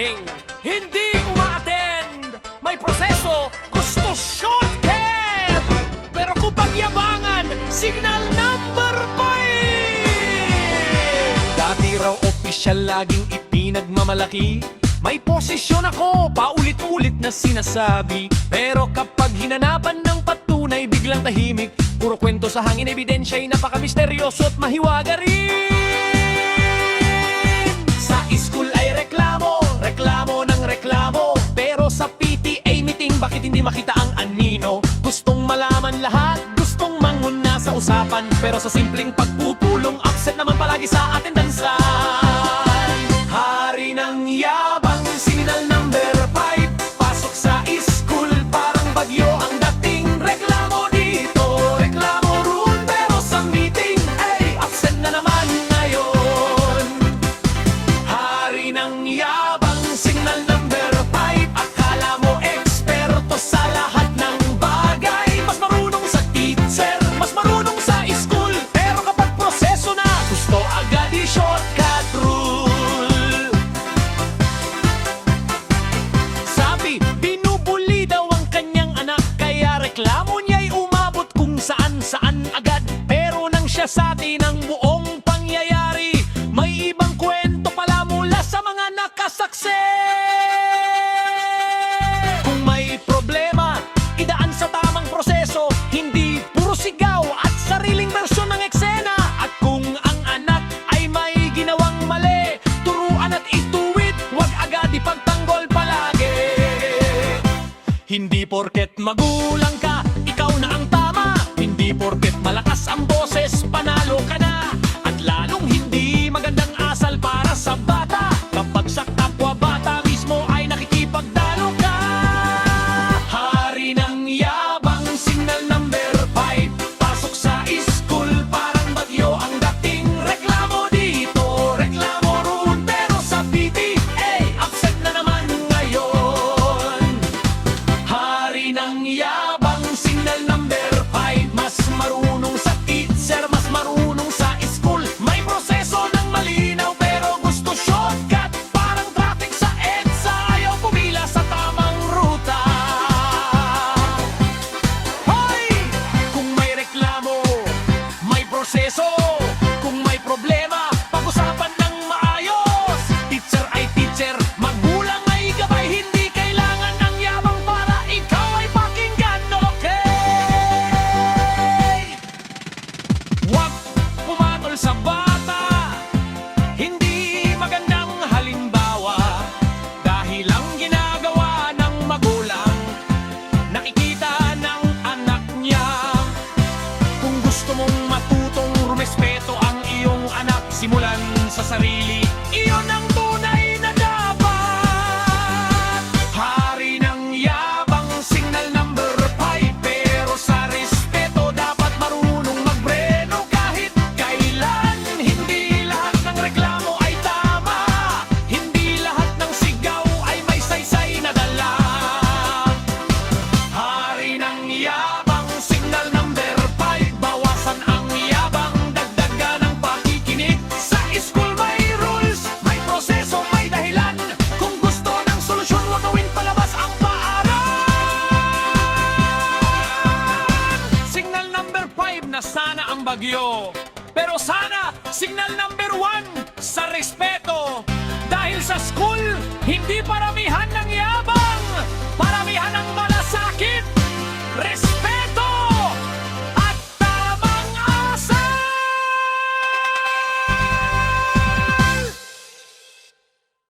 dumating. Hindi umaattend, may proseso, gusto shortcut. Pero kung pagyabangan, signal number 5. Dati raw opisyal laging ipinagmamalaki. May posisyon ako, paulit-ulit na sinasabi. Pero kapag hinanapan ng patunay, biglang tahimik. Puro kwento sa hangin, ebidensya'y napaka-misteryoso at mahiwaga rin. Sa school ay reklamo, reklamo ng reklamo. Pero sa PTA meeting, bakit hindi makita ang anino? Gustong malaman lahat, gustong manguna sa usapan. Pero sa simpleng pagpupulong, absent naman palagi sa attendansan. Hari ng yabang, signal number 5. Pasok sa school, parang bagyo ang dating. Reklamo dito, reklamo roon. Pero sa meeting, ay absent na naman ngayon. Hari ng yabang, signal number 5. Akala mo eksperto sa lahat ng bagay. Mas marunong sa teacher, mas marunong sa school. Pero kapag proseso na, gusto agad i-shortcut rule. Binubuli daw ang kanyang anak, kaya reklamo niya'y umabot kung saan-saan agad. Pero nang siya sa atin ang buong pangyayari, may ibang kwento pala mula sa mga nakasaksi. Kung may problema, idaan sa tamang proseso. Hindi puro sigaw at sariling bersyon ng eksena. At kung ang anak ay may ginawang mali, turuan at ituwid, wag agad ipagtanggol palagi. Hindi porket magulang ka, ikaw na ang tama. Hindi porket malakas ang boses, panalo ka na. At lalong hindi magandang asal para sa bata kapag sa kapwa bata mismo ay nakikipagdalo ka. Hari ng yabang, signal number 5. Pasok sa school, parang bagyo ang dating. Reklamo dito, reklamo roon. Pero sa PTA, absent na naman ngayon. Hari ng yabang, signal number 5. Mas marunong sa teacher, mas marunong sa school. May proseso ng malinaw pero gusto shortcut. Parang traffic sa EDSA, ayaw pumila sa tamang ruta. Hoy! Kung may reklamo, may proseso. Kung may problema, pag-usapan ng maayos. Teacher ay teacher, magulang ay gabay. Hindi kailangan ng yabang para ikaw ay pakinggan, okay? Huwag pumatol sa bata, hindi magandang halimbawa. Dahil ang ginagawa ng magulang, nakikita ng anak niya. Kung gusto mong matutong rumespeto ang iyong anak, simulan sa sarili, iyon ang tunay na dapat. Hari ng yabang, signal number 5. Pero sa respeto, dapat marunong magbreno kahit kailan. Hindi lahat ng reklamo ay tama. Hindi lahat ng sigaw ay may saysay na dala. Hari ng yabang, signal number 5. Bawasan ang yabang, dagdagan ang pakikinig. Sa school may rules, may proseso, may dahilan. Kung gusto ng solusyon, huwag gawin palabas ang paaral. Signal number 5 na sana ang bagyo. Pero sana, signal number 1 sa respeto. Dahil sa school, hindi paramihan ng yabang, paramihan ng malasakit.